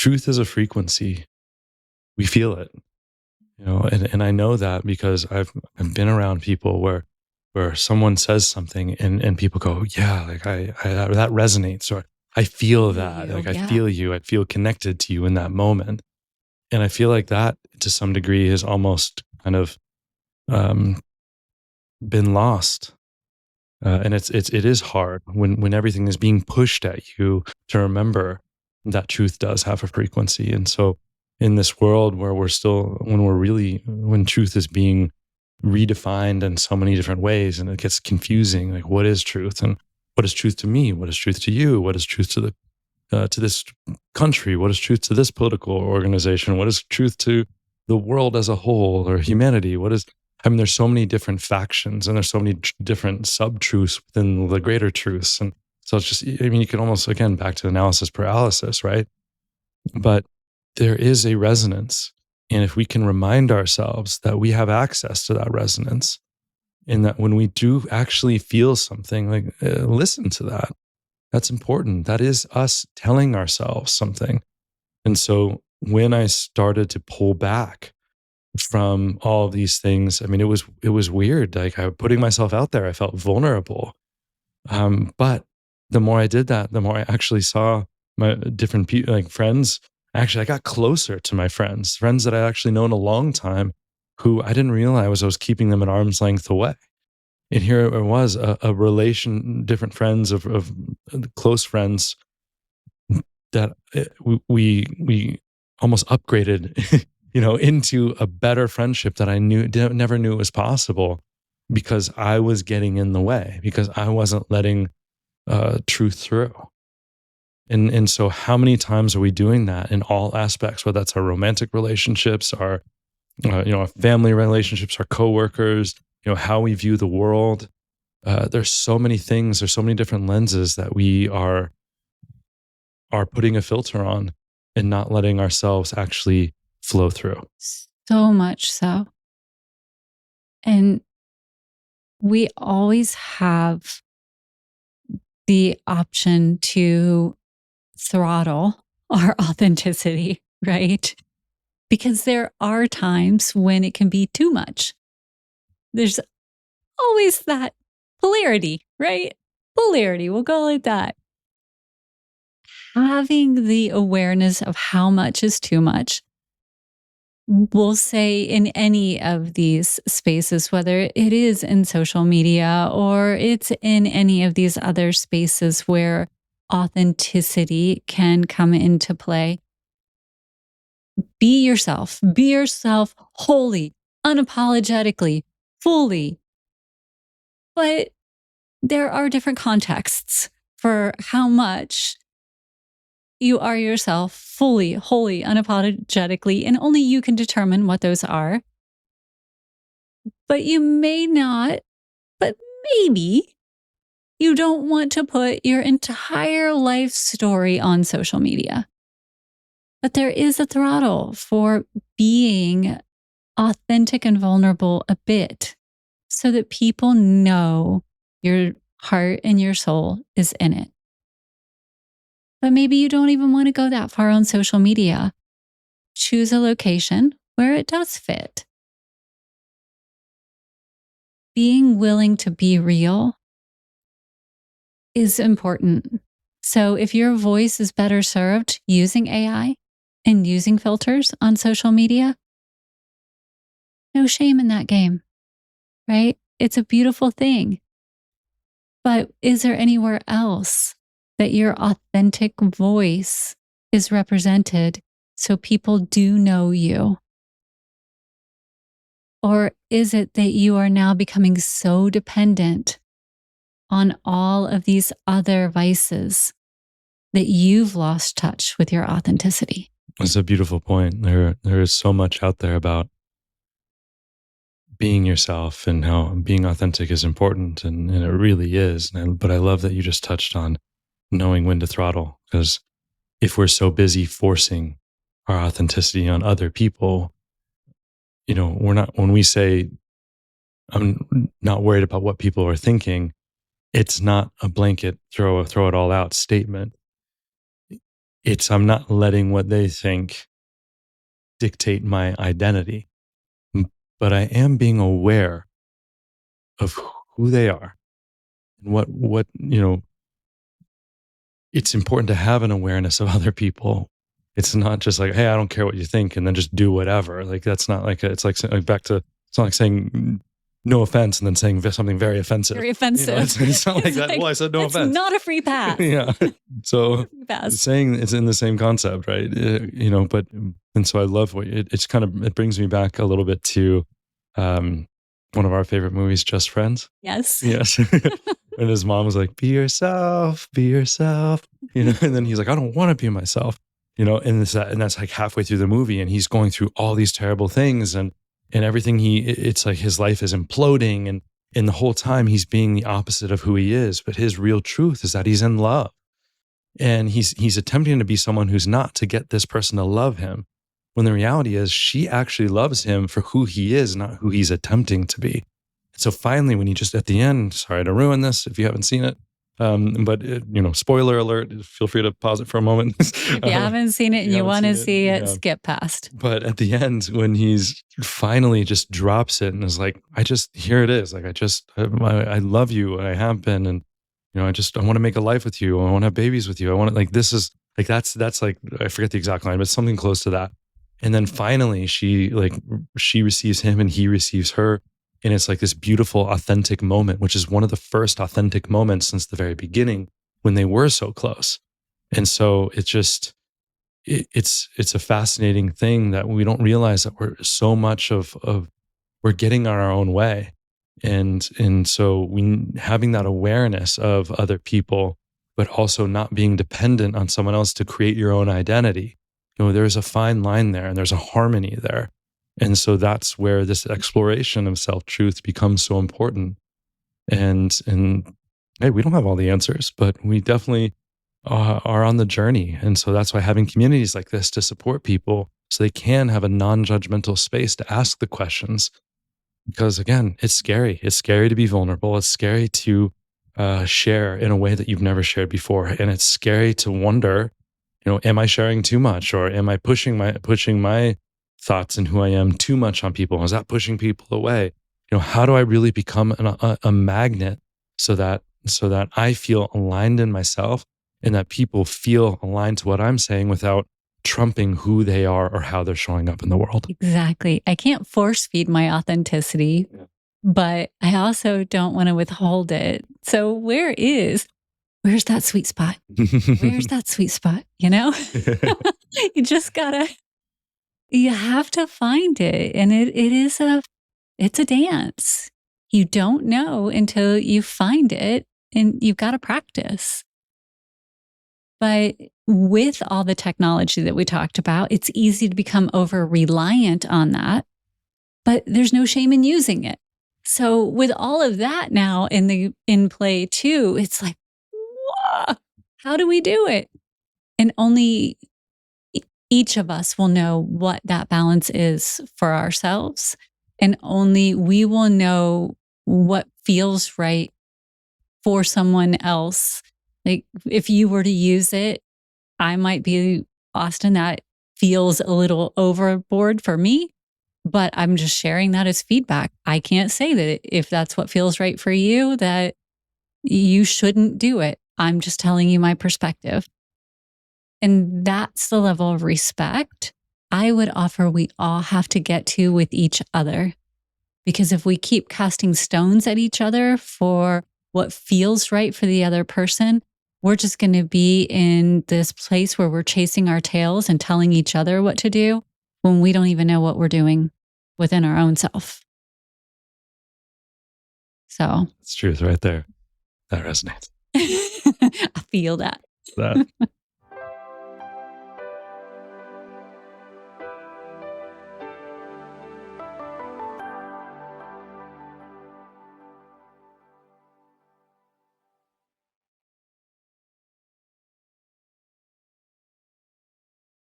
truth is a frequency. We feel it, and I know that because I've been around people where someone says something and people go, yeah, like that resonates, or I feel that, like I Yeah. feel you, I feel connected to you in that moment. And I feel like that to some degree has almost kind of um, been lost. And it is hard when everything is being pushed at you to remember that truth does have a frequency. And so in this world where when truth is being redefined in so many different ways, and it gets confusing, like what is truth, and what is truth to me, what is truth to you, what is truth to the to this country, what is truth to this political organization, what is truth to the world as a whole, or humanity, what is, I mean, there's so many different factions, and there's so many different sub-truths within the greater truths. And so it's just, I mean, you can almost, again, back to analysis paralysis, right? But there is a resonance. And if we can remind ourselves that we have access to that resonance, and that when we do actually feel something, like listen to that. That's important. That is us telling ourselves something. And so when I started to pull back from all of these things, I mean, it was weird. Like I putting myself out there, I felt vulnerable. But the more I did that, the more I actually saw my different people, like friends. Actually, I got closer to my friends that I actually known a long time, who I didn't realize I was keeping them at arm's length away. And here it was, a relation, different friends of close friends that we almost upgraded, into a better friendship that I never knew it was possible, because I was getting in the way, because I wasn't letting truth through. And so how many times are we doing that in all aspects, whether that's our romantic relationships, our family relationships, our coworkers, how we view the world. There's so many things, there's so many different lenses that we are putting a filter on, and not letting ourselves actually flow through. So much so. And we always have the option to throttle our authenticity, right? Because there are times when it can be too much. There's always that polarity, right? Polarity, we'll go like that. Having the awareness of how much is too much, we'll say in any of these spaces, whether it is in social media or it's in any of these other spaces where authenticity can come into play. Be yourself wholly, unapologetically, fully. But there are different contexts for how much you are yourself fully, wholly, unapologetically, and only you can determine what those are. But you may not, but maybe you don't want to put your entire life story on social media. But there is a throttle for being authentic and vulnerable a bit, so that people know your heart and your soul is in it. But maybe you don't even want to go that far on social media. Choose a location where it does fit. Being willing to be real is important. So if your voice is better served using AI and using filters on social media, no shame in that game, right? It's a beautiful thing. But is there anywhere else that your authentic voice is represented so people do know you? Or is it that you are now becoming so dependent on all of these other vices that you've lost touch with your authenticity? That's a beautiful point. There is so much out there about being yourself and how being authentic is important, and it really is. But I love that you just touched on knowing when to throttle, because if we're so busy forcing our authenticity on other people, we're not, when we say, I'm not worried about what people are thinking, it's not a blanket throw it all out statement. I'm not letting what they think dictate my identity, but I am being aware of who they are and what it's important to have an awareness of other people. It's not just like, hey, I don't care what you think, and then just do whatever. Like that's not like it's like back to it's not like saying no offense and then saying something very offensive. Very offensive. It's not like It's that. like, Well, I said no it's offense. not a free pass. Yeah. So Free pass. saying it's in the same concept, right? But and so I love what it's kind of it brings me back a little bit to um, one of our favorite movies, Just Friends. Yes. Yes. And his mom was like, be yourself, be yourself, and then he's like, I don't want to be myself, and that's like halfway through the movie and he's going through all these terrible things and everything it's like his life is imploding and the whole time he's being the opposite of who he is. But his real truth is that he's in love and he's attempting to be someone who's not to get this person to love him. When the reality is she actually loves him for who he is, not who he's attempting to be. So finally, when he just at the end, sorry to ruin this if you haven't seen it, but spoiler alert. Feel free to pause it for a moment. If you haven't seen it and you want to see it, skip past. But at the end, when he's finally just drops it and is like, here it is. Like I love you, and I have been, and I want to make a life with you. I want to have babies with you. I want to this is like that's like I forget the exact line, but something close to that. And then finally, she receives him and he receives her. And it's like this beautiful, authentic moment, which is one of the first authentic moments since the very beginning when they were so close. And so it's a fascinating thing that we don't realize that we're so much of we're getting on our own way. And so having that awareness of other people, but also not being dependent on someone else to create your own identity. There's a fine line there and there's a harmony there. And so that's where this exploration of self-truth becomes so important. And hey, we don't have all the answers, but we definitely are on the journey. And so that's why having communities like this to support people so they can have a non-judgmental space to ask the questions. Because again, it's scary. It's scary to be vulnerable. It's scary to share in a way that you've never shared before. And it's scary to wonder, am I sharing too much, or am I pushing my thoughts and who I am too much on people? Is that pushing people away? How do I really become a magnet so that I feel aligned in myself and that people feel aligned to what I'm saying without trumping who they are or how they're showing up in the world? Exactly. I can't force feed my authenticity, but I also don't want to withhold it. So where's that sweet spot? Where's that sweet spot? You just you have to find it. And it's a dance. You don't know until you find it, and you've got to practice. But with all the technology that we talked about, it's easy to become over reliant on that, but there's no shame in using it. So with all of that now in play too, it's like, whoa, how do we do it? And only each of us will know what that balance is for ourselves. And only we will know what feels right for someone else. Like if you were to use it, I might be, Austin, that feels a little overboard for me, but I'm just sharing that as feedback. I can't say that if that's what feels right for you, that you shouldn't do it. I'm just telling you my perspective. And that's the level of respect I would offer we all have to get to with each other. Because if we keep casting stones at each other for what feels right for the other person, we're just going to be in this place where we're chasing our tails and telling each other what to do when we don't even know what we're doing within our own self. So It's truth right there. That resonates. I feel that.